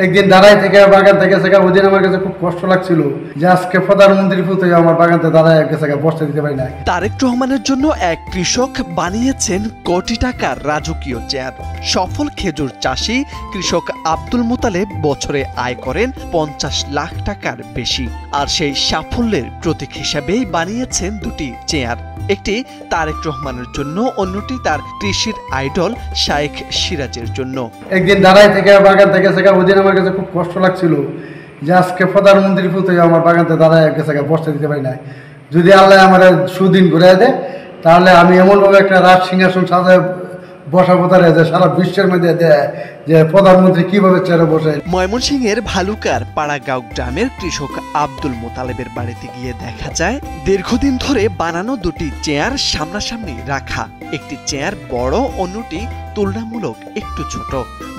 একদিন দাঁড়াই থেকে বাগান থেকে গেছে, ওই দিন আমার কাছে খুব কষ্ট লাগছিল যে আজকে প্রধানমন্ত্রী পুতে আমার বাগানতে দাঁড়ায় গেছে, বসতে দিতে পারি না। তারেক রহমানের জন্য এক কৃষক বানিয়েছেন কোটি টাকার রাজকীয় চেয়ার। সফল খেজুর চাষী কৃষক আব্দুল মোতালেব বছরে আয় করেন 50 লাখ টাকার বেশি। আর সেই সাফল্যের প্রতীক হিসাবেই বানিয়েছেন দুটি চেয়ার, একটি তারেক রহমানের জন্য, অন্যটি তার কৃষির আইডল শাইখ সিরাজের জন্য। একদিন দাঁড়াই থেকে বাগান থেকে গেছে, ওই দিন আমার কাছে খুব কষ্ট লাগছিল যে আজকে প্রধানমন্ত্রী পুতে আমার বাগানতে দাঁড়ায় গেছে, বসতে দিতে পারি না। যদি আল্লাহ আমার সুদিন ঘুরে দেয় তাহলে আমি এমনভাবে একটা রাজ সিংহাসন সাজায় বসাবো তারা যে সারা বিশ্বের মধ্যে দেয় যে প্রধানমন্ত্রী কিভাবে চেয়ারে বসে। ময়মনসিংহের ভালুকার পাড়াগাঁও গ্রামের কৃষক আব্দুল মোতালেবের বাড়িতে গিয়ে দেখা যায় দীর্ঘদিন ধরে বানানো দুটি চেয়ার সামনাসামনি রাখা। একটি চেয়ার বড়, অন্যটি তুলনামূলক একটু ছোট।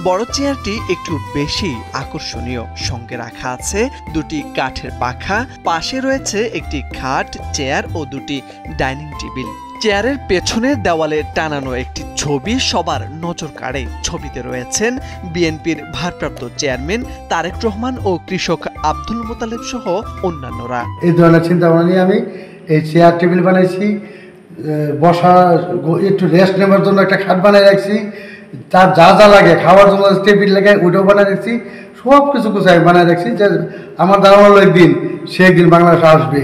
বড় চেয়ারটি একটু বেশি আকর্ষণীয়, সঙ্গে রাখা আছে দুটি কাঠের পাখা, পাশে রয়েছে একটি খাট, চেয়ার ও দুটি ডাইনিং টেবিল। চেয়ারের পেছনের দেওয়ালে টানানো একটি ছবি সবার নজর কাড়ে। ছবিতে রয়েছেন বিএনপির ভারপ্রাপ্ত চেয়ারম্যান তারেক রহমান ও কৃষক আব্দুল মোতালেব সহ অন্যান্যরা। এই ধরনের চিন্তা ভাবনা নিয়ে আমি এই চেয়ার টেবিল বানাইছি, বসা একটু রেস্ট নেওয়ার জন্য একটা খাট বানিয়ে রাখছি, তার যা যা লাগে খাওয়ার জন্য টেবিল লেগে ওইটাও বানিয়ে রাখছি, সব কিছু আমি বানিয়ে রাখছি যে আমার ধারণা হলো একদিন সে একদিন বাংলাদেশে আসবে।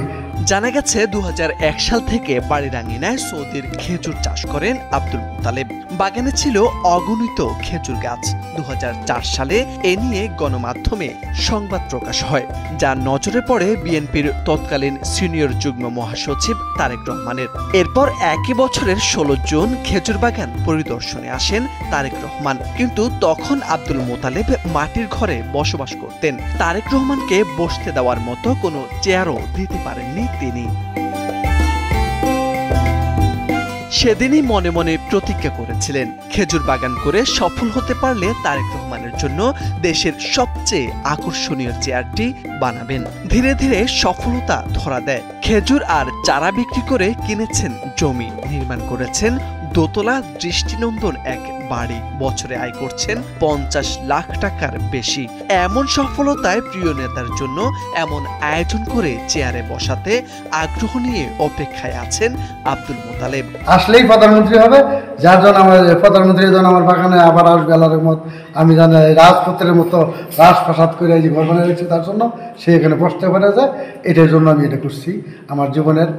জানা গেছে 2001 সাল থেকে বাড়ির আঙিনায় সৌদির খেজুর চাষ করেন আব্দুল মোতালেব। বাগানে ছিল অগণিত খেজুর গাছ। 2004 সালে এ নিয়ে গণমাধ্যমে সংবাদ প্রকাশ হয়, যা নজরে পড়ে বিএনপির তৎকালীন সিনিয়র যুগ্ম মহাসচিব তারেক রহমানের। এরপর একই বছরের 16 জুন খেজুর বাগান পরিদর্শনে আসেন তারেক রহমান, কিন্তু তখন আব্দুল মোতালেব মাটির ঘরে বসবাস করতেন। তারেক রহমানকে বসতে দেওয়ার মতো কোনো চেয়ারও দিতে পারেননি তিনি। সেদিনই মনে মনে প্রতিজ্ঞা করেছিলেন খেজুর বাগান করে সফল হতে পারলে তারেক রহমানের জন্য দেশের সবচেয়ে আকর্ষণীয় চেয়ারটি বানাবেন। ধীরে ধীরে সফলতা ধরা দেয়। খেজুর আর চারা বিক্রি করে কিনেছেন জমি, নির্মাণ করেছেন দোতলা দৃষ্টিনন্দন এক বাড়ি, বছরে আয় করছেন 50 লাখ টাকার বেশি। এমন সফলতায় প্রিয় নেতার জন্য এমন আয়োজন করে চেয়ারে বসাতে আগ্রহ নিয়ে অপেক্ষায় আছেন আব্দুল মোতালেব। আসলেই প্রধানমন্ত্রী হবে, যার জন্য আমার প্রধানমন্ত্রী যেন আমার বাগানে আবার আসবে আল্লাহর মত, আমি জানি রাজপথের মতো রাজপ্রাসাদ করে যে ঘর বানিয়ে রেখেছি, তার জন্য সে এখানে বসতে পারে যায়, এটার জন্য আমি এটা করছি। আমার জীবনের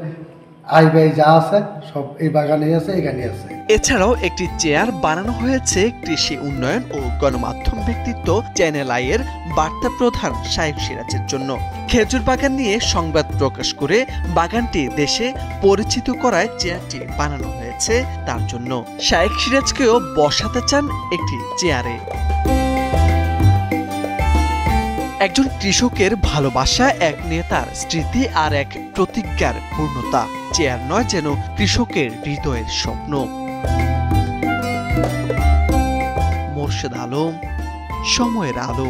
আয় ব্যয় যা আছে সব এই বাগানে আছে, এখানে আছে। এছাড়াও একটি চেয়ার বানানো হয়েছে কৃষি উন্নয়ন ও গণমাধ্যম ব্যক্তিত্ব চ্যানেল আইয়ের বার্তা প্রধান শাইখ সিরাজের জন্য। খেজুর বাগান নিয়ে সংবাদ প্রকাশ করে বাগানটি দেশে পরিচিত করায় চেয়ারটি বানানো হয়েছে তার জন্য। শাইখ সিরাজকেও বসাতে চান একটি চেয়ারে। একজন কৃষকের ভালোবাসা, এক নেতার স্মৃতি আর এক প্রতিজ্ঞার পূর্ণতা। চেয়ার নয়, যেন কৃষকের হৃদয়ের স্বপ্ন। মোর্শেদ আলম, সময়ের আলো।